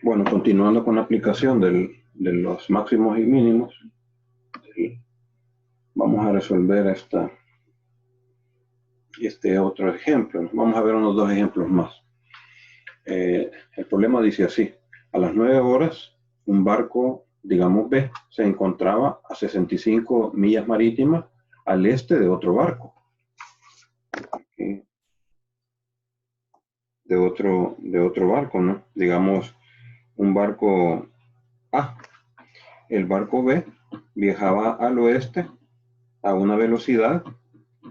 Bueno, continuando con la aplicación de los máximos y mínimos, vamos a resolver este otro ejemplo. Vamos a ver unos dos ejemplos más. El problema dice así: a las 9 horas, un barco, digamos B, se encontraba a 65 millas marítimas al este de otro barco. ¿Okay? De otro barco, ¿no? Digamos, un barco A. El barco B viajaba al oeste a una velocidad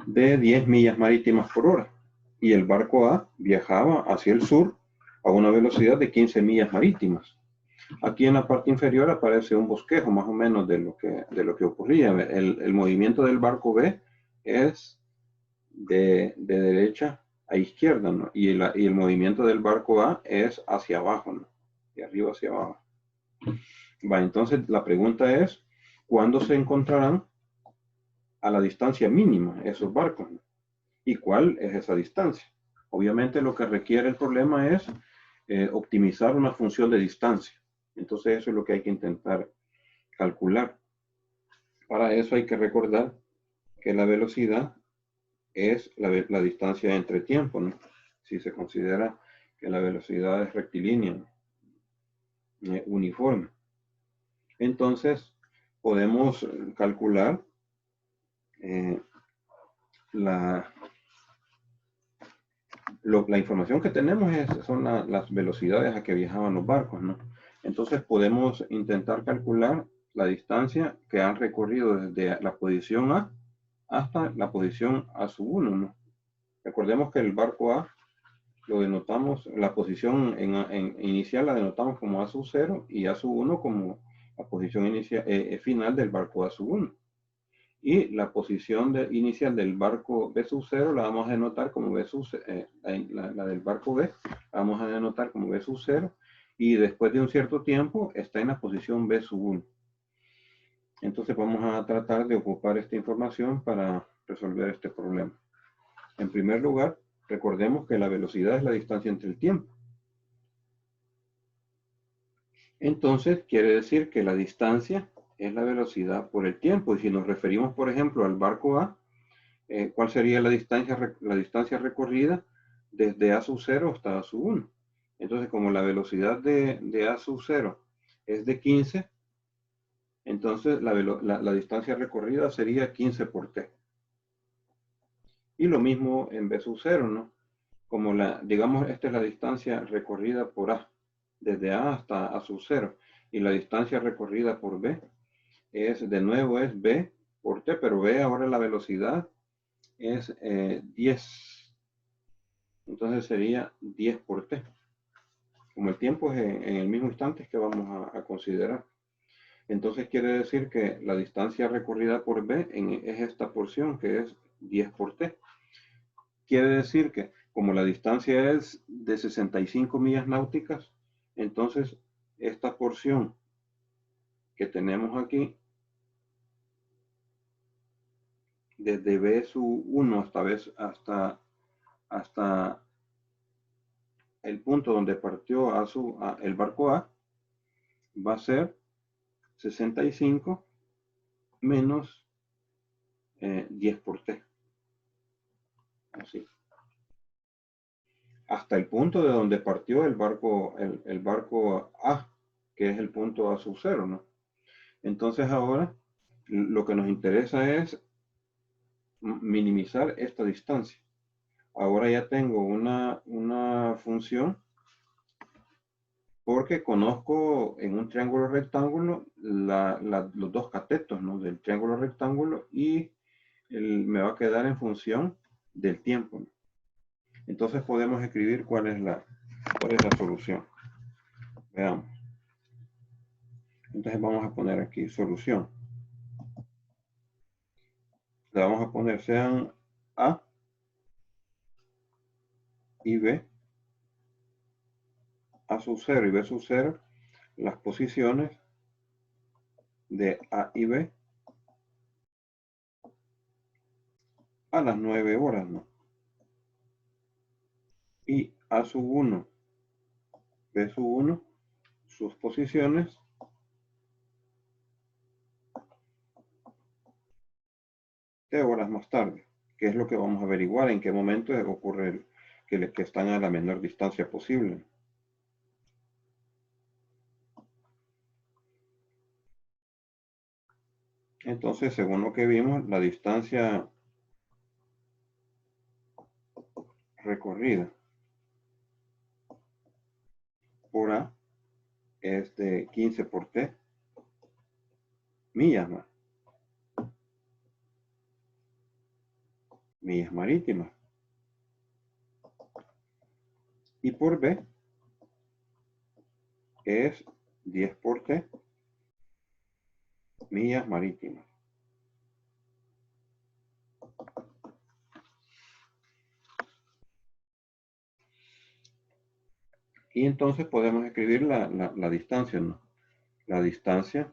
de 10 millas marítimas por hora y el barco A viajaba hacia el sur a una velocidad de 15 millas marítimas. Aquí en la parte inferior aparece un bosquejo más o menos de lo que ocurría. El movimiento del barco B es de derecha a izquierda, ¿no? Y el movimiento del barco A es hacia abajo, ¿no? De arriba hacia abajo. Va, entonces la pregunta es, ¿cuándo se encontrarán a la distancia mínima esos barcos? ¿Y cuál es esa distancia? Obviamente lo que requiere el problema es optimizar una función de distancia. Entonces eso es lo que hay que intentar calcular. Para eso hay que recordar que la velocidad es la distancia entre tiempo, ¿no? Si se considera que la velocidad es rectilínea, uniforme. Entonces podemos calcular la información que tenemos son las velocidades a que viajaban los barcos, ¿no? Entonces podemos intentar calcular la distancia que han recorrido desde la posición A hasta la posición A sub 1, ¿no? Recordemos que el barco A lo denotamos, la posición inicial la denotamos como A sub 0 y A sub 1 como la posición final del barco A sub 1. Y la posición inicial del barco B sub 0 la vamos a denotar como B sub la del barco B la vamos a denotar como B sub 0 y después de un cierto tiempo está en la posición B sub 1. Entonces vamos a tratar de ocupar esta información para resolver este problema. En primer lugar, recordemos que la velocidad es la distancia entre el tiempo. Entonces quiere decir que la distancia es la velocidad por el tiempo. Y si nos referimos, por ejemplo, al barco A, ¿cuál sería la distancia recorrida desde A sub 0 hasta A sub 1? Entonces, como la velocidad de A sub 0 es de 15, entonces la distancia recorrida sería 15 por T. Y lo mismo en B sub 0, ¿no? Como digamos, esta es la distancia recorrida por A, desde A hasta A sub 0. Y la distancia recorrida por B de nuevo es B por T, pero B ahora la velocidad es 10. Entonces sería 10 por T. Como el tiempo es en el mismo instante que vamos a considerar. Entonces quiere decir que la distancia recorrida por B es esta porción que es 10 por T. Quiere decir que como la distancia es de 65 millas náuticas, entonces esta porción que tenemos aquí, desde B sub 1 hasta el punto donde partió el barco A, va a ser 65 menos 10 por T. Así. Hasta el punto de donde partió el barco A, que es el punto A sub 0, ¿no? Entonces ahora lo que nos interesa es minimizar esta distancia. Ahora ya tengo una función porque conozco en un triángulo rectángulo los dos catetos, ¿no? Del triángulo rectángulo y me va a quedar en función del tiempo, ¿no? Entonces podemos escribir cuál es la solución. Veamos. Entonces vamos a poner aquí solución. Le vamos a poner sean A y B, A sub 0 y B sub 0, las posiciones de A y B a las 9 horas, ¿no? Y A sub 1, B sub 1 sus posiciones t horas más tarde, que es lo que vamos a averiguar en qué momento ocurre que están a la menor distancia posible. Entonces, según lo que vimos, la distancia recorrida por A es de 15 por T millas más, millas marítimas. Y por B es 10 por T millas marítimas. Y entonces podemos escribir la distancia, ¿no? La distancia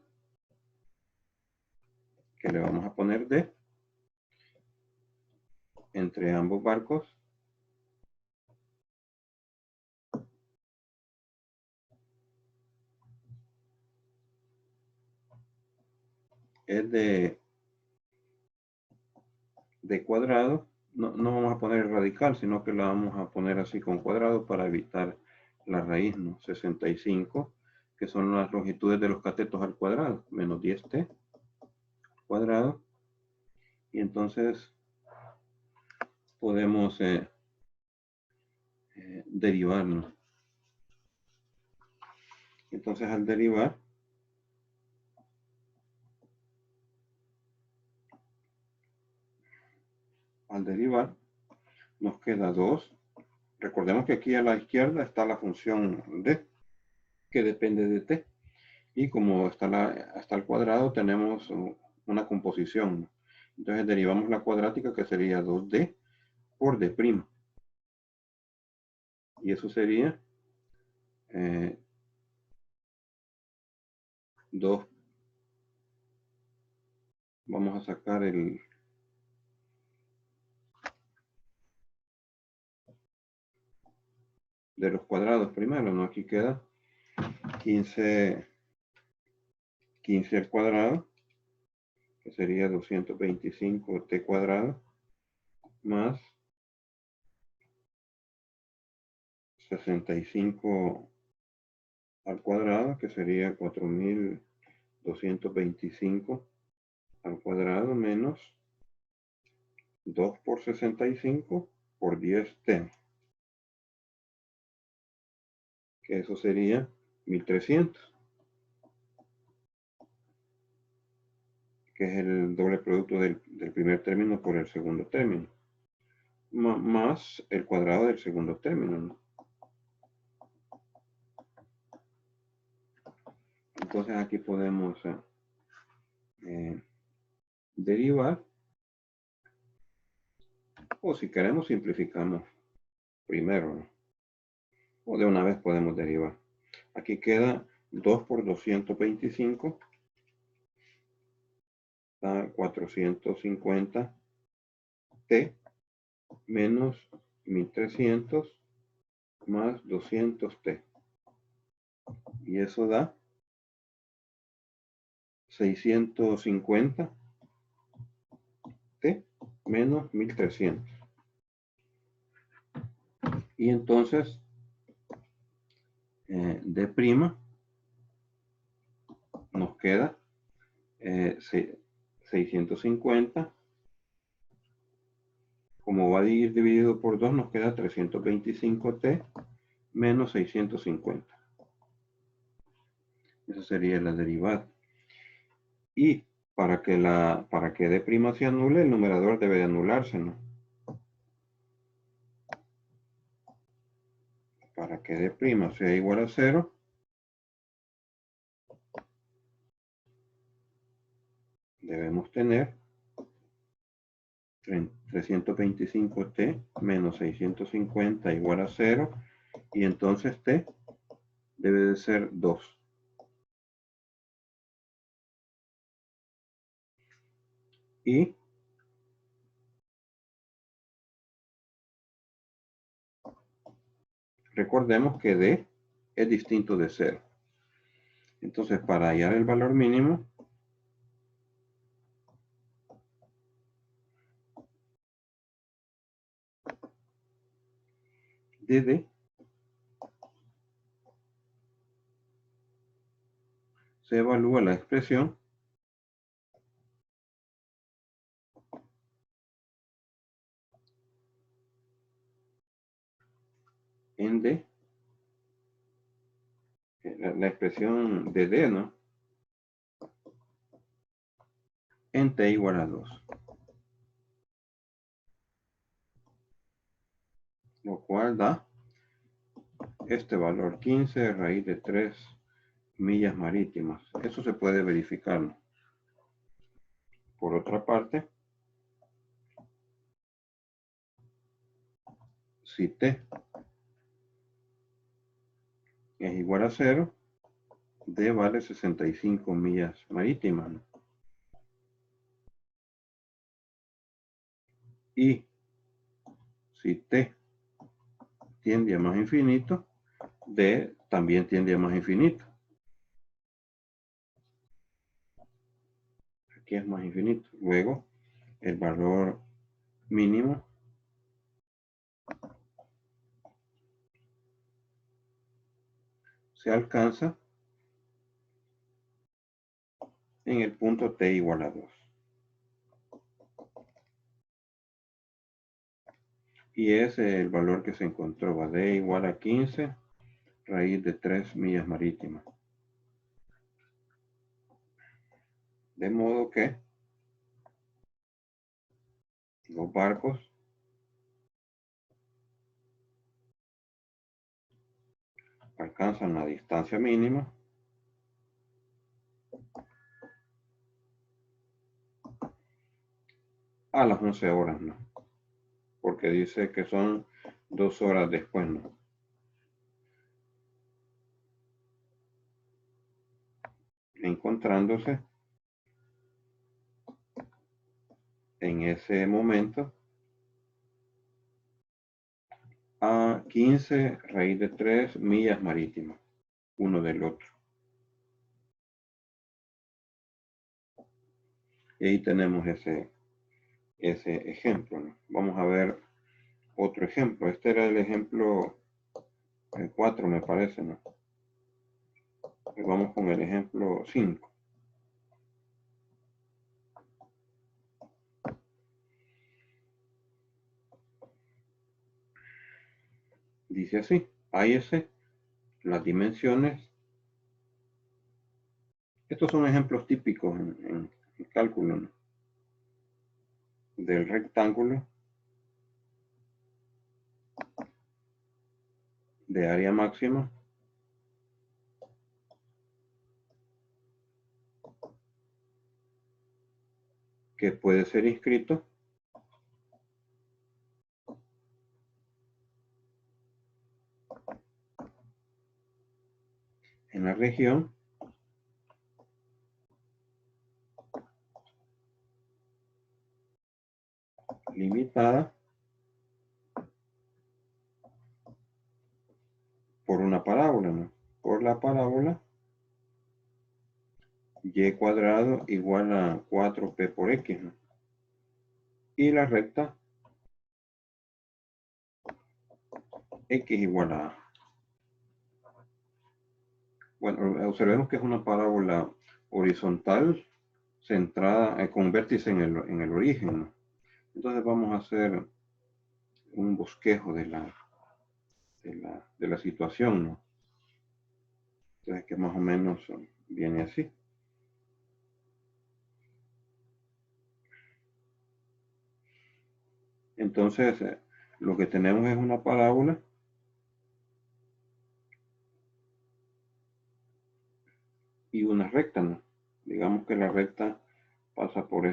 que le vamos a poner D entre ambos barcos es de cuadrado. No vamos a poner el radical, sino que la vamos a poner así con cuadrado para evitar la raíz, ¿no? 65, que son las longitudes de los catetos al cuadrado, menos 10t cuadrado. Y entonces podemos derivarlo. Entonces al derivar, nos queda 2. Recordemos que aquí a la izquierda está la función d, que depende de t. Y como está hasta el cuadrado, tenemos una composición. Entonces derivamos la cuadrática, que sería 2d por d'. Y eso sería 2. Vamos a sacar de los cuadrados primero, ¿no? Aquí queda 15 al cuadrado, que sería 225t cuadrado, más 65 al cuadrado, que sería 4225 al cuadrado, menos 2 por 65 por 10t, que eso sería 1300, que es el doble producto del primer término por el segundo término, más el cuadrado del segundo término, ¿no? Entonces aquí podemos derivar, o si queremos simplificamos primero, ¿no? O de una vez podemos derivar. Aquí queda 2 por 225, da 450t menos 1300 más 200t. Y eso da 650t menos 1300. Y entonces d' nos queda 650. Como va a ir dividido por 2, nos queda 325t menos 650. Esa sería la derivada. Y para que d' se anule, el numerador debe de anularse, ¿no? Para que d' sea igual a 0, debemos tener 325t menos 650 igual a 0, y entonces t debe de ser 2. Y recordemos que d es distinto de 0. Entonces, para hallar el valor mínimo, de D se evalúa la expresión en D, la expresión de D, ¿no? En T igual a 2. Lo cual da este valor, 15 raíz de 3 millas marítimas. Eso se puede verificar, ¿no? Por otra parte, si T es igual a 0, D vale 65 millas marítimas, ¿no? Y si T tiende a más infinito, D también tiende a más infinito. Aquí es más infinito. Luego, el valor mínimo se alcanza en el punto T igual a 2. Y es el valor que se encontró, D igual a 15 raíz de 3 millas marítimas. De modo que los barcos alcanzan la distancia mínima a las 11 horas, ¿no? Porque dice que son 2 horas después, ¿no? Encontrándose en ese momento a 15 raíz de 3 millas marítimas, uno del otro. Y ahí tenemos ese ejemplo, ¿no? Vamos a ver otro ejemplo. Este era el ejemplo 4, me parece, ¿no? Y vamos con el ejemplo 5. Dice así, hállese las dimensiones. Estos son ejemplos típicos en cálculo, ¿no? Del rectángulo de área máxima que puede ser inscrito en la región limitada por una parábola, ¿no? Por la parábola y cuadrado igual a 4p por x, ¿no? Y la recta x igual a. Bueno, observemos que es una parábola horizontal centrada con vértice en el origen, ¿no? Entonces vamos a hacer un bosquejo de la situación, ¿no? Entonces que más o menos viene así. Entonces lo que tenemos es una parábola y una recta, ¿no? Digamos que la recta pasa por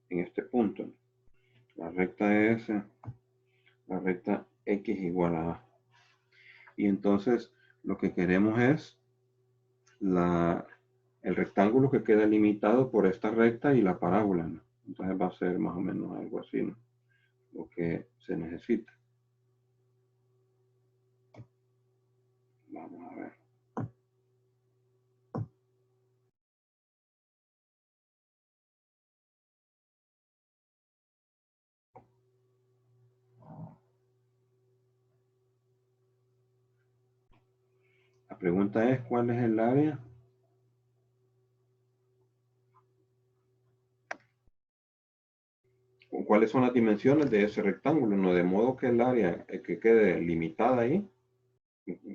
en este punto, ¿no? La recta es la recta x igual a. Y entonces lo que queremos es el rectángulo que queda limitado por esta recta y la parábola, ¿no? Entonces va a ser más o menos algo así, ¿no? Lo que se necesita. Vamos a ver. La pregunta es, ¿cuál es el área? ¿O cuáles son las dimensiones de ese rectángulo? No, de modo que el área que quede limitada ahí.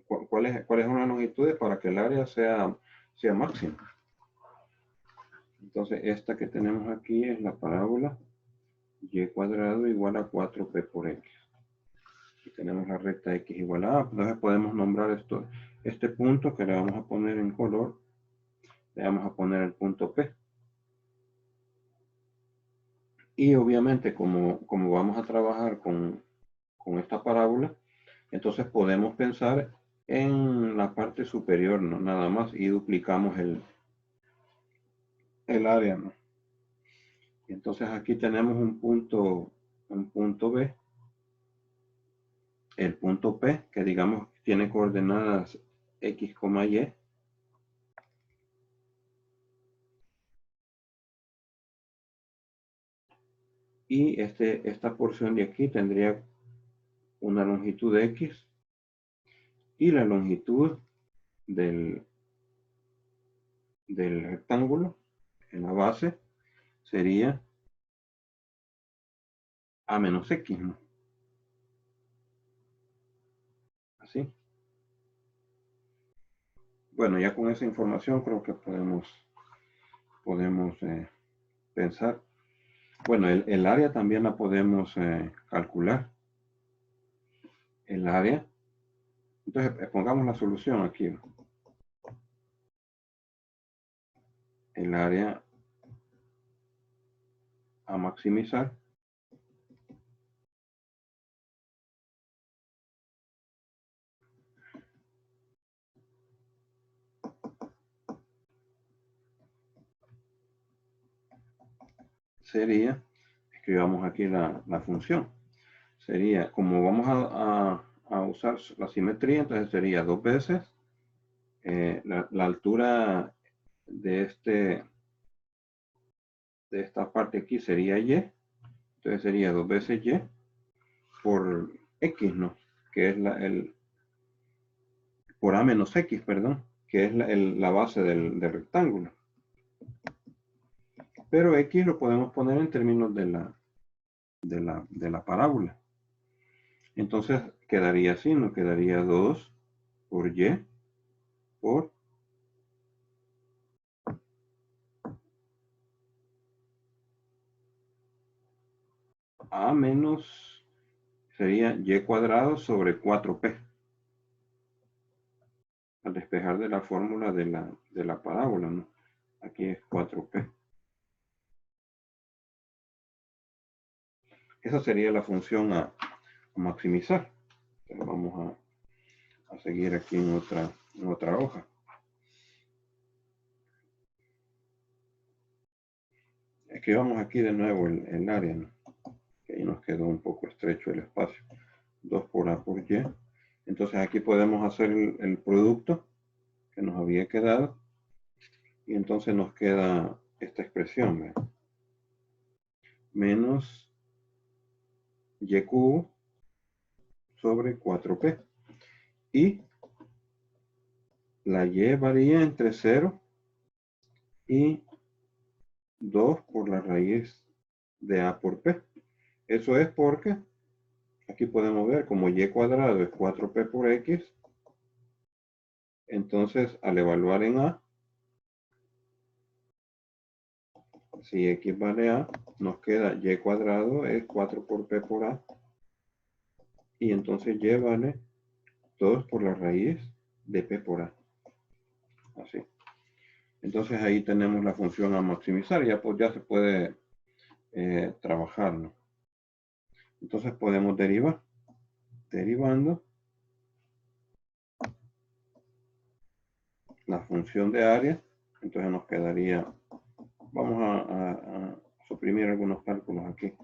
¿Cuáles son las longitudes para que el área sea máxima? Entonces, esta que tenemos aquí es la parábola y cuadrado igual a 4p por x. Aquí tenemos la recta x igual a a. Entonces podemos nombrar este punto que le vamos a poner en color, le vamos a poner el punto P. Y obviamente como vamos a trabajar con esta parábola, entonces podemos pensar en la parte superior, ¿no? Nada más, y duplicamos el área, ¿no? Entonces aquí tenemos un punto B, el punto P, que digamos tiene coordenadas X, Y. Y esta porción de aquí tendría una longitud de X y la longitud del rectángulo en la base sería A menos X, ¿no? Así. Bueno, ya con esa información creo que podemos pensar. Bueno, el área también la podemos calcular. El área. Entonces, pongamos la solución aquí. El área a maximizar sería, escribamos aquí la función. Sería, como vamos a usar la simetría, entonces sería 2 veces la altura de de esta parte aquí sería y, entonces sería 2 veces y por x, ¿no? Que es por a menos x, perdón, que es la base del rectángulo. Pero x lo podemos poner en términos de la parábola. Entonces quedaría así, ¿no? Quedaría 2 por y por a menos, sería y cuadrado sobre 4p. Al despejar de la fórmula de la parábola, ¿no? Aquí es 4p. Esa sería la función a maximizar. Entonces vamos a seguir aquí en otra hoja. Escribamos aquí de nuevo el área, ¿no? Que ahí nos quedó un poco estrecho el espacio. 2 por a por y. Entonces aquí podemos hacer el producto que nos había quedado. Y entonces nos queda esta expresión, ¿ve? Menos y cubo sobre 4p. Y la y varía entre 0 y 2 por la raíz de a por p. Eso es porque aquí podemos ver como y cuadrado es 4p por x. Entonces al evaluar en a, si x vale a, nos queda y cuadrado es 4 por p por a. Y entonces y vale 2 por la raíz de p por a. Así. Entonces ahí tenemos la función a maximizar. Ya, pues, ya se puede trabajar, ¿no? Entonces podemos derivar. Derivando la función de área. Entonces nos quedaría, vamos a suprimir algunos cálculos aquí.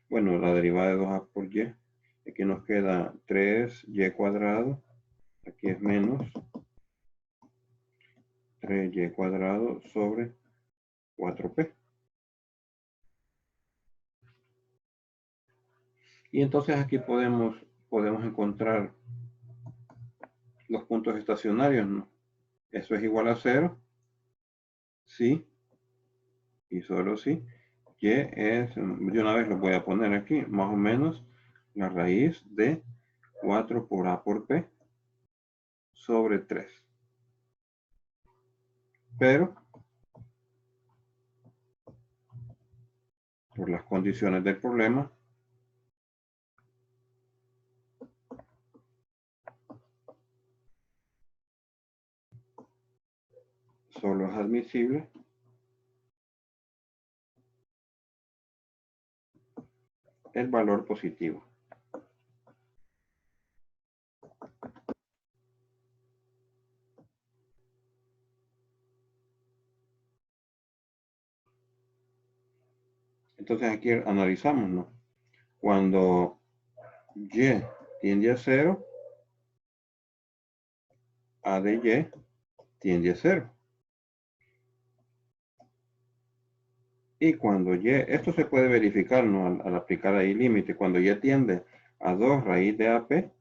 Bueno, la derivada de 2a por y. Aquí nos queda 3y cuadrado. Aquí es menos 3y cuadrado sobre 4p. Y entonces aquí podemos encontrar los puntos estacionarios, ¿no? Eso es igual a 0 si y solo si y es, de una vez lo voy a poner aquí, más o menos la raíz de 4 por a por p sobre 3. Pero por las condiciones del problema, solo es admisible el valor positivo. Entonces aquí analizamos, ¿no? Cuando y tiende a 0, a de y tiende a 0. Y cuando y, esto se puede verificar, ¿no? Al aplicar ahí límite, cuando y tiende a 2 raíz de AP,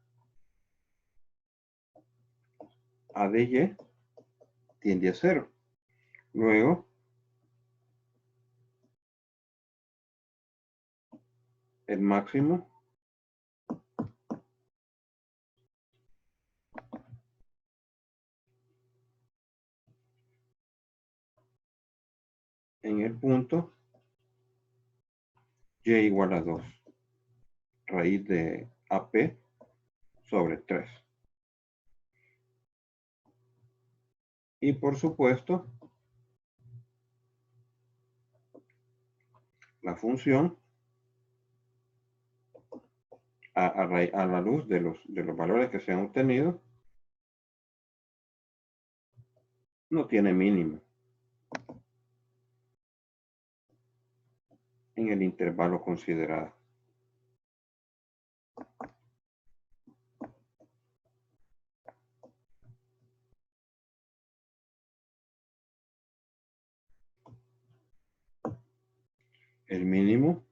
a de y tiende a 0. Luego, el máximo en el punto y igual a 2 raíz de AP sobre 3. Y por supuesto, la función a la luz de los valores que se han obtenido no tiene mínimo en el intervalo considerado. El mínimo,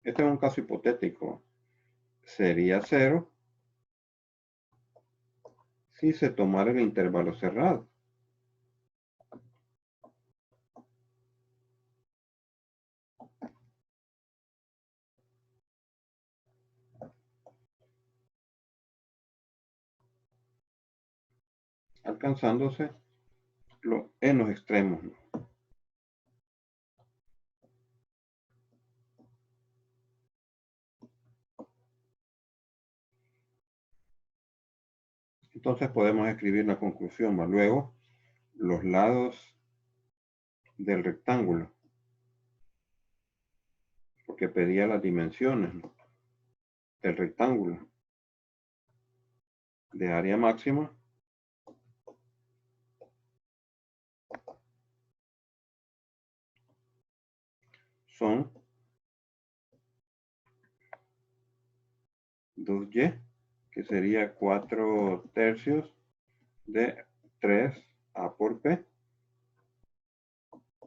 este es un caso hipotético, sería 0 si se tomara el intervalo cerrado. Alcanzándose en los extremos. Entonces podemos escribir la conclusión. Luego, los lados del rectángulo, porque pedía las dimensiones, ¿no?, del rectángulo de área máxima son 2y, que sería 4 tercios de 3a por p,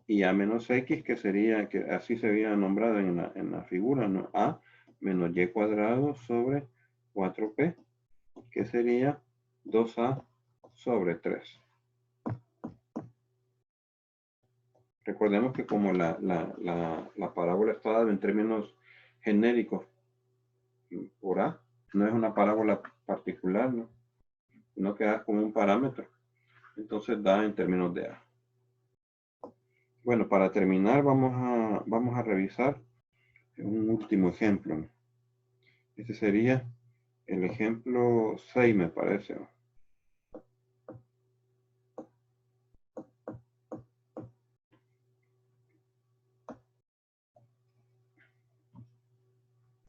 y a menos x, que sería, que así se había nombrado en la figura, ¿no?, a menos y cuadrado sobre 4p, que sería 2a sobre 3. Recordemos que como la parábola está dada en términos genéricos por a, no es una parábola particular, ¿no?, sino que es como un parámetro, entonces da en términos de a. Bueno, para terminar vamos a revisar un último ejemplo, ¿no? Este sería el ejemplo 6, me parece.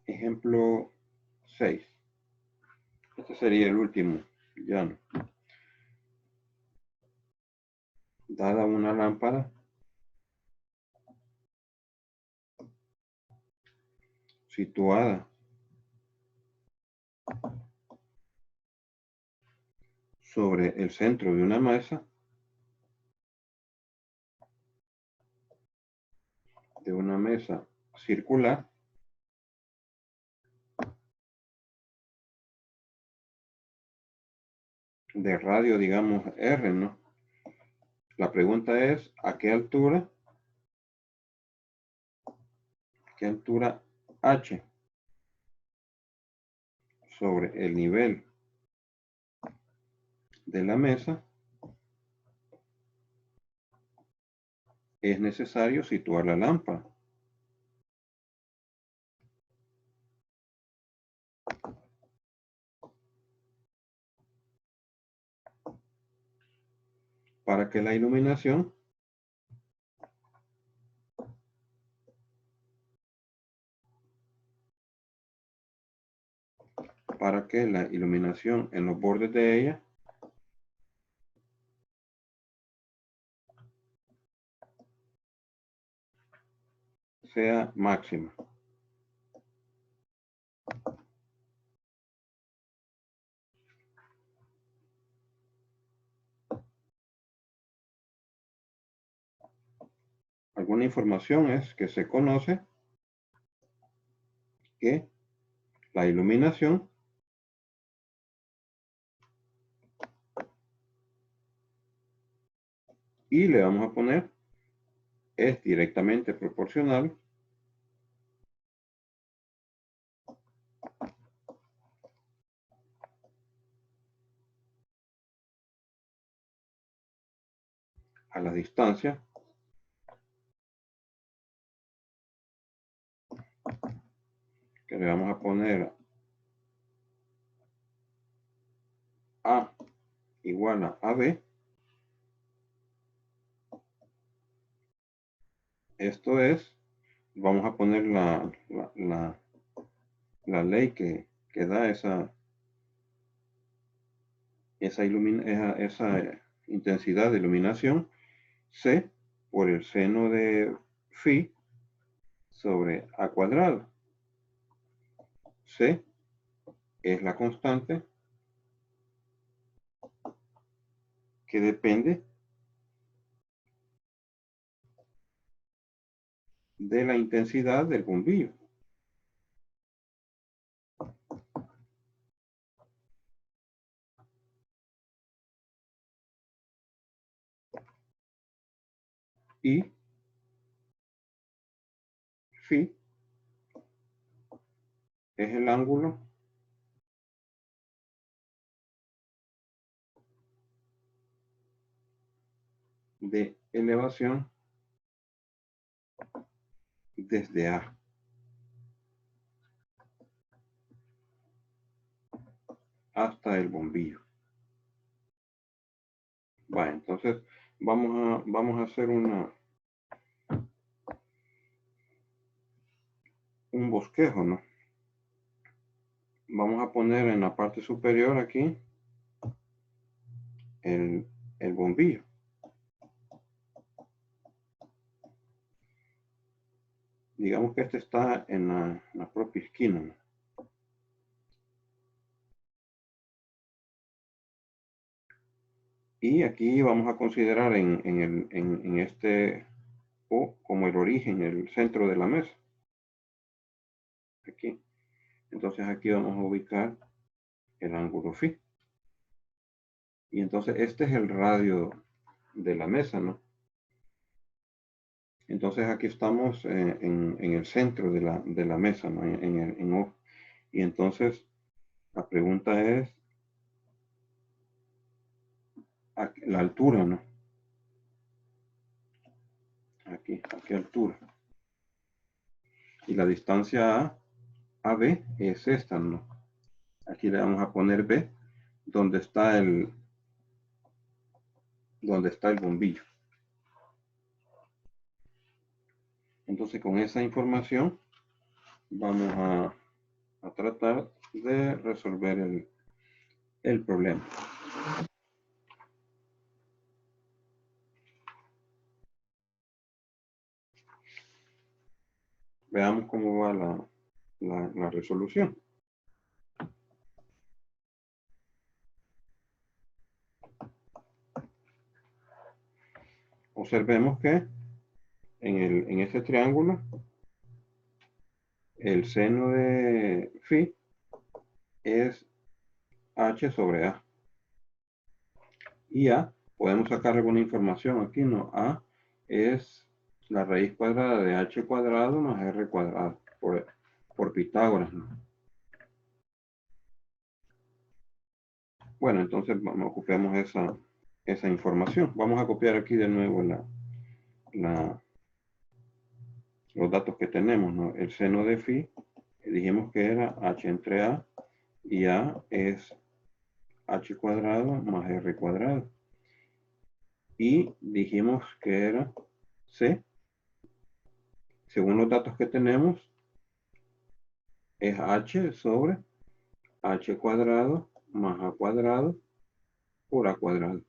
Ejemplo 6. Este sería el último, ya no. Dada una lámpara situada sobre el centro de una mesa, circular, de radio, digamos, R, ¿no? La pregunta es, ¿a qué altura H sobre el nivel de la mesa es necesario situar la lámpara? Para que la iluminación en los bordes de ella sea máxima. Alguna información es que se conoce que la iluminación y le vamos a poner es directamente proporcional a la distancia que le vamos a poner A igual a AB. Esto es, vamos a poner la ley que da esa intensidad de iluminación, C por el seno de phi sobre A cuadrado. C es la constante que depende de la intensidad del bombillo. Y phi es el ángulo de elevación desde A hasta el bombillo. Va, entonces vamos a hacer un bosquejo, ¿no? Vamos a poner en la parte superior aquí el bombillo. Digamos que este está en la propia esquina, ¿no? Y aquí vamos a considerar en este O como el origen, el centro de la mesa. Aquí. Entonces aquí vamos a ubicar el ángulo phi. Y entonces este es el radio de la mesa, ¿no? Entonces aquí estamos en el centro de la mesa, ¿no? En O. Y entonces la pregunta es la altura, ¿no? ¿A qué altura? Y la distancia a B es esta, ¿no? Aquí le vamos a poner B, donde está el bombillo. Entonces con esa información vamos a tratar de resolver el problema. Veamos cómo va la resolución. Observemos que en ese triángulo el seno de phi es h sobre a. Y A, podemos sacar alguna información aquí, ¿no? A es la raíz cuadrada de h cuadrado más r cuadrado, por Pitágoras, ¿no? Bueno, entonces ocupemos esa información. Vamos a copiar aquí de nuevo los datos que tenemos, ¿no? El seno de phi, dijimos que era h entre a, y a es h cuadrado más r cuadrado. Y dijimos que era c, según los datos que tenemos, es h sobre h cuadrado más a cuadrado por a cuadrado.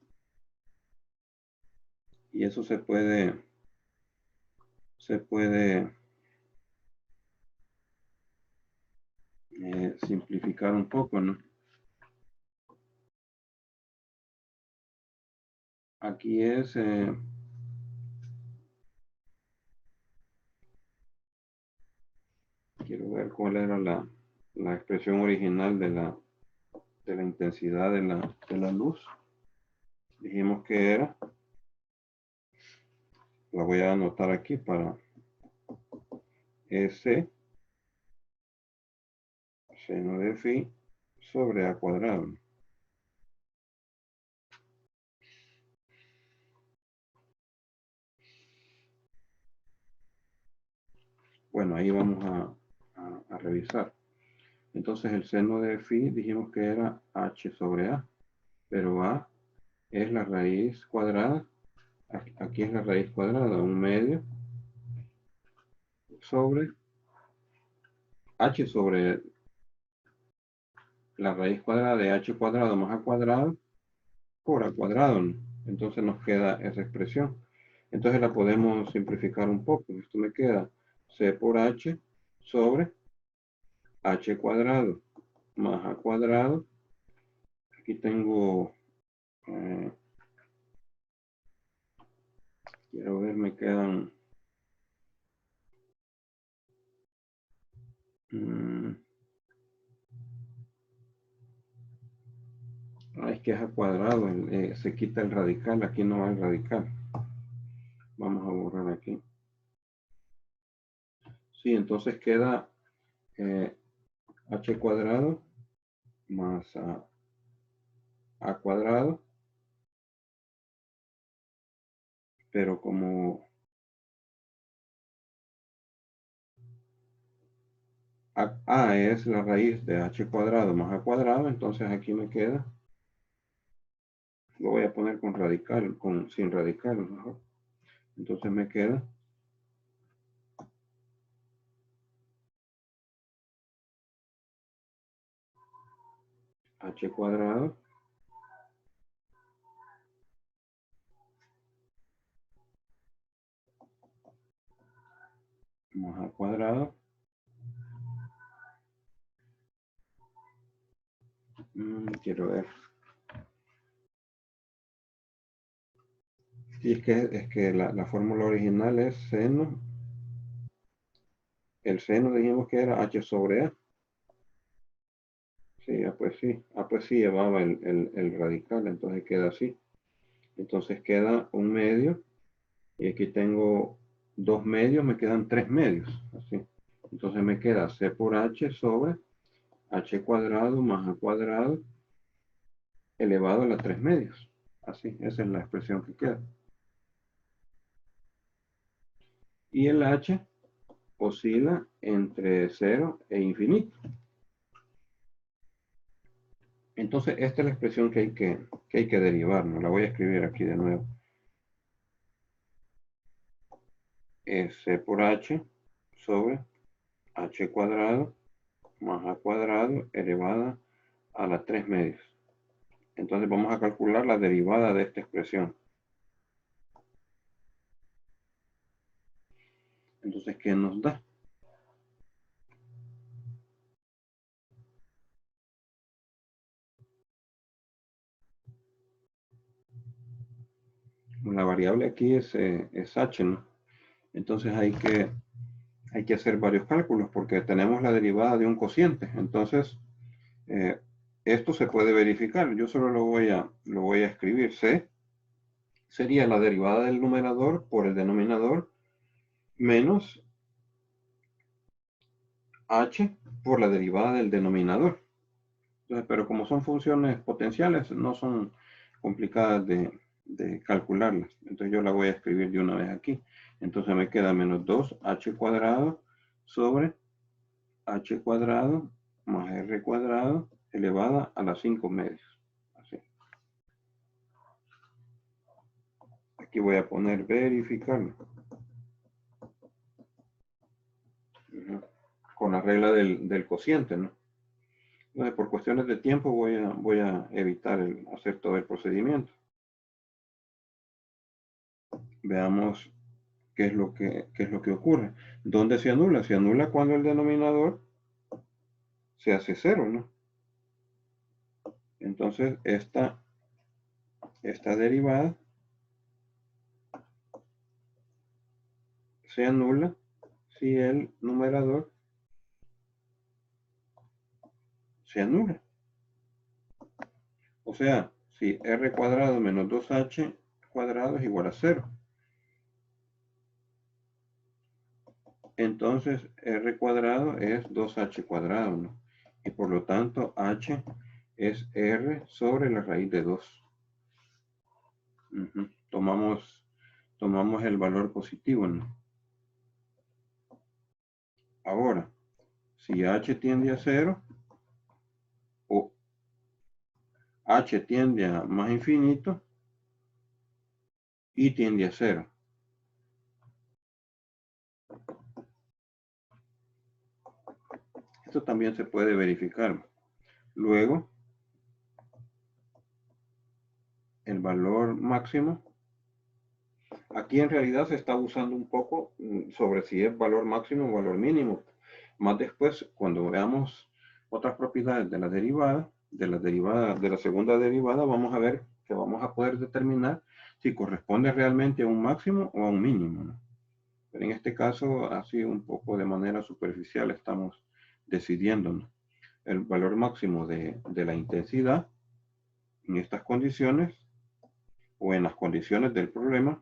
Y eso se puede simplificar un poco, ¿no? Aquí es, quiero ver cuál era la expresión original de la intensidad de la luz. Dijimos que era, la voy a anotar aquí para S seno de phi sobre a cuadrado. Bueno, ahí vamos a revisar. Entonces el seno de phi dijimos que era h sobre a, pero a es la raíz cuadrada. Aquí es la raíz cuadrada, un medio sobre h sobre la raíz cuadrada de h cuadrado más a cuadrado por a cuadrado, ¿no? Entonces nos queda esa expresión. Entonces la podemos simplificar un poco. Esto me queda c por h sobre h cuadrado más a cuadrado. Aquí tengo, quiero ver, me quedan es que es a cuadrado, se quita el radical, aquí no va el radical. Vamos a borrar aquí. Sí, entonces queda h cuadrado más a cuadrado, pero como a es la raíz de h cuadrado más a cuadrado, entonces aquí me queda, lo voy a poner con radical, sin radical mejor. Entonces me queda h cuadrado más a cuadrado. Quiero ver. Y es que la fórmula original es seno. El seno dijimos que era h sobre a. Sí, pues sí. Pues sí llevaba el radical, entonces queda así. Entonces queda un medio. Y aquí tengo dos medios, me quedan tres medios. Así. Entonces me queda c por h sobre h cuadrado más a cuadrado elevado a la 3 medios. Así, esa es la expresión que queda. Y el h oscila entre 0 e infinito. Entonces, esta es la expresión que hay que derivar, ¿no? La voy a escribir aquí de nuevo. Es c por h sobre h cuadrado más a cuadrado elevada a la 3 medios. Entonces vamos a calcular la derivada de esta expresión. Entonces, ¿qué nos da? La variable aquí es h, ¿no? Entonces hay que hacer varios cálculos porque tenemos la derivada de un cociente. Entonces, esto se puede verificar. Yo solo lo voy a escribir. C sería la derivada del numerador por el denominador menos h por la derivada del denominador. Entonces, pero como son funciones potenciales, no son complicadas de calcularlas. Entonces yo la voy a escribir de una vez aquí. Entonces me queda menos 2h cuadrado sobre h cuadrado más r cuadrado elevada a las 5 medios. Así. Aquí voy a poner verificarlo. Con la regla del cociente, ¿no? Entonces, por cuestiones de tiempo voy a evitar hacer todo el procedimiento. Veamos qué es lo que ocurre. ¿Dónde se anula? Se anula cuando el denominador se hace cero, ¿no? Entonces, esta derivada se anula si el numerador se anula. O sea, si r cuadrado menos 2h cuadrado es igual a 0. Entonces, r cuadrado es 2h cuadrado, ¿no? Y por lo tanto, h es r sobre la raíz de 2. Tomamos el valor positivo, ¿no? Ahora, si h tiende a 0, o h tiende a más infinito, y tiende a 0. Esto también se puede verificar. Luego, el valor máximo. Aquí en realidad se está usando un poco sobre si es valor máximo o valor mínimo. Más después, cuando veamos otras propiedades de la derivada, de la segunda derivada, vamos a ver que vamos a poder determinar si corresponde realmente a un máximo o a un mínimo, ¿no? Pero en este caso, así un poco de manera superficial, estamos decidiendo, ¿no? El valor máximo de la intensidad en estas condiciones o en las condiciones del problema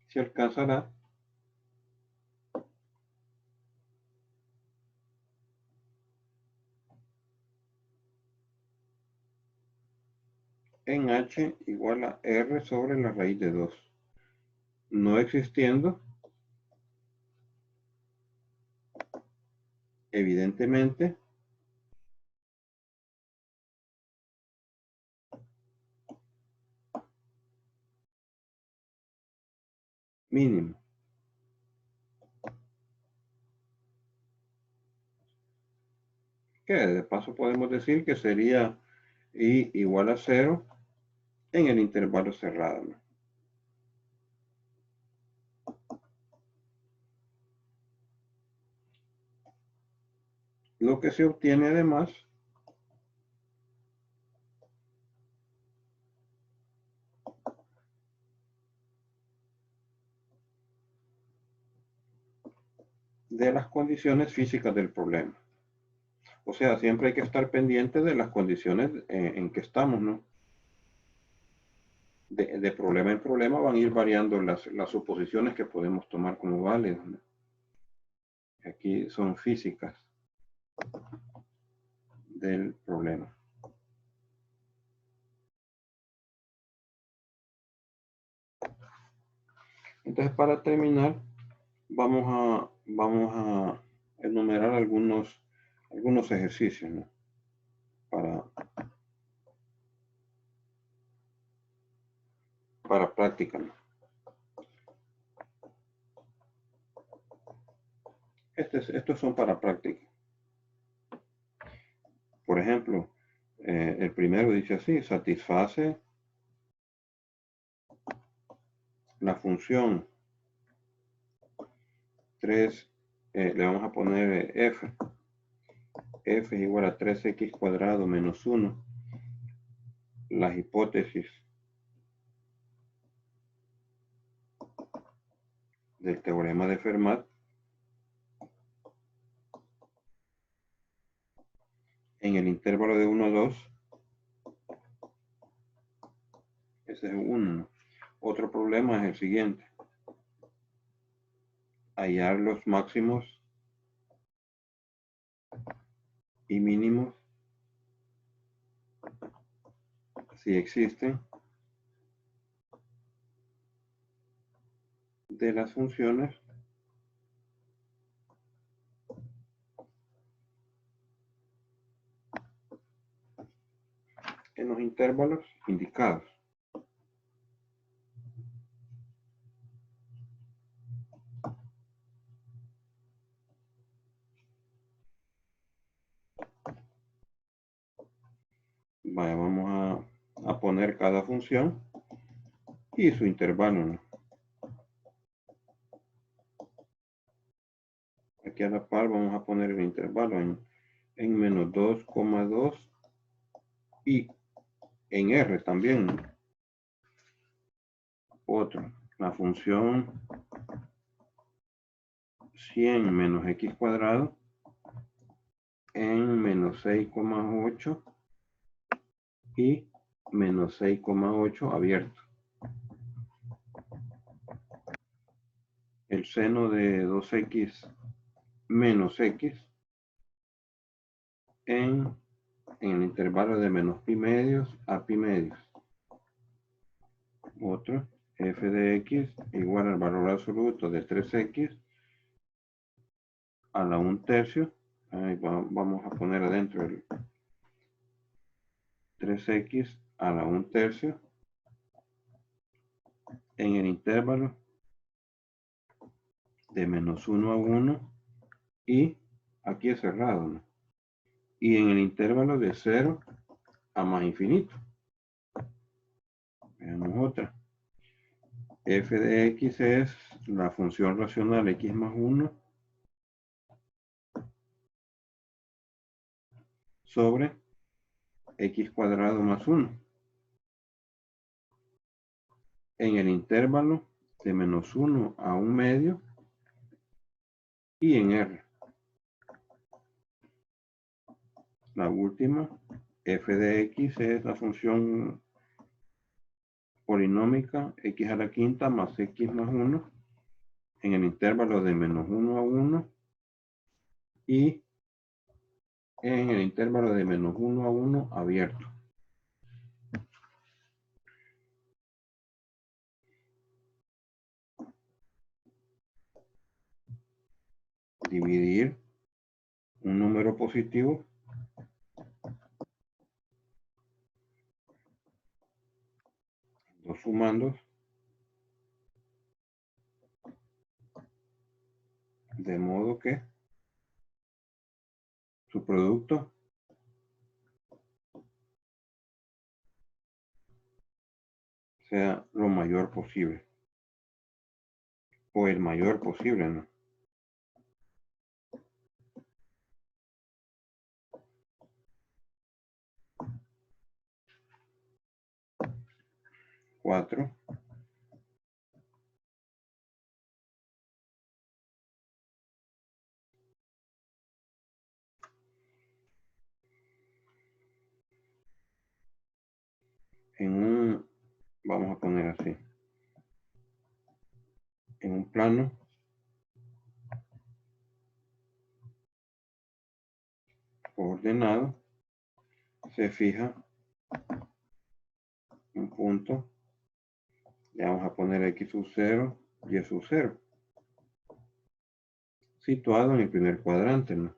se alcanzará en h igual a r sobre la raíz de 2, no existiendo evidentemente mínimo. Que de paso podemos decir que sería i igual a 0 en el intervalo cerrado, ¿no? Lo que se obtiene además de las condiciones físicas del problema. O sea, siempre hay que estar pendiente de las condiciones en que estamos, ¿no? De problema en problema van a ir variando las suposiciones que podemos tomar como válidas, ¿no? Aquí son físicas del problema. Entonces, para terminar, vamos a enumerar algunos ejercicios, ¿no? Para práctica, ¿no? Estos son para práctica. Por ejemplo, el primero dice así: satisface la función 3, le vamos a poner f es igual a 3x cuadrado menos 1, las hipótesis del teorema de Fermat, en el intervalo de 1 a 2. Ese es uno. Otro problema es el siguiente. Hallar los máximos y mínimos, si existen, de las funciones en los intervalos indicados. Vaya, vamos a poner cada función y su intervalo, ¿no? Aquí a la par vamos a poner el intervalo en menos 2,2 y en R también, ¿no? Otro, la función 100 menos x cuadrado en menos 6,8 y menos 6,8 abierto. El seno de 2x menos x en el intervalo de menos pi medios a pi medios. Otro, f de x igual al valor absoluto de 3x a la 1/3. Ahí vamos a poner adentro el 3x a la 1/3 en el intervalo de menos 1 a 1 y aquí es cerrado, ¿no? Y en el intervalo de 0 a más infinito. Veamos otra. F de x es la función racional x más 1 sobre x cuadrado más 1 en el intervalo de menos 1 a 1 medio y en R. La última, f de x es la función polinómica x a la quinta más x más 1 en el intervalo de menos 1 a 1 y en el intervalo de menos 1 a 1 abierto. Dividir un número positivo en dos sumandos de modo que su producto sea lo mayor posible o el mayor posible, ¿no? 4 en un, vamos a poner así, en un plano ordenado se fija un punto, le vamos a poner x sub 0 y sub 0 situado en el primer cuadrante, ¿no?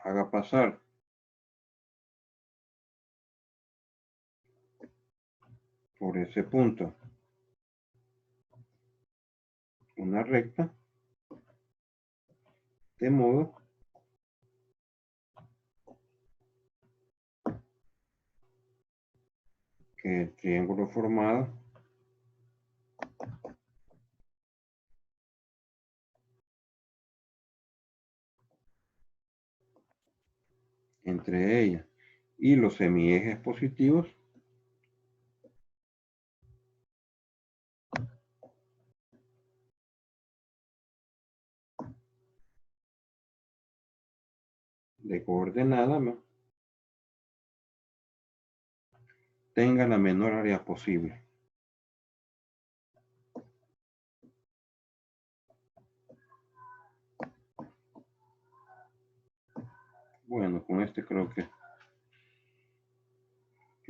Haga pasar por ese punto una recta de modo que el triángulo formado entre ellas y los semiejes positivos de coordenada, ¿no?, tenga la menor área posible. Bueno, con este creo que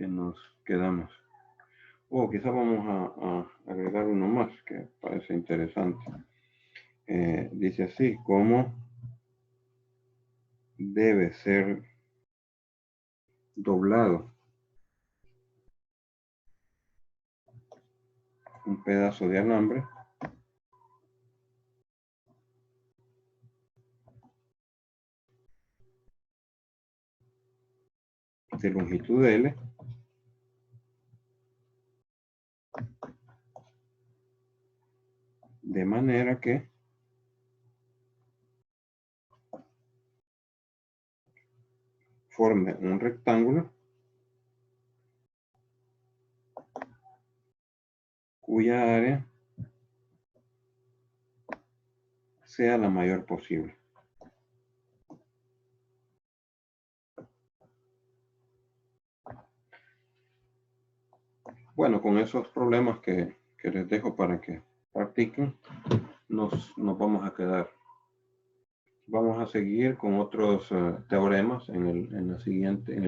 nos quedamos. Quizá vamos a agregar uno más que parece interesante. Dice así: ¿cómo debe ser doblado un pedazo de alambre de longitud L de manera que forme un rectángulo cuya área sea la mayor posible? Bueno, con esos problemas que les dejo para que practiquen, nos vamos a quedar. Vamos a seguir con otros teoremas en el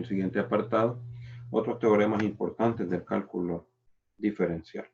siguiente apartado, otros teoremas importantes del cálculo diferencial.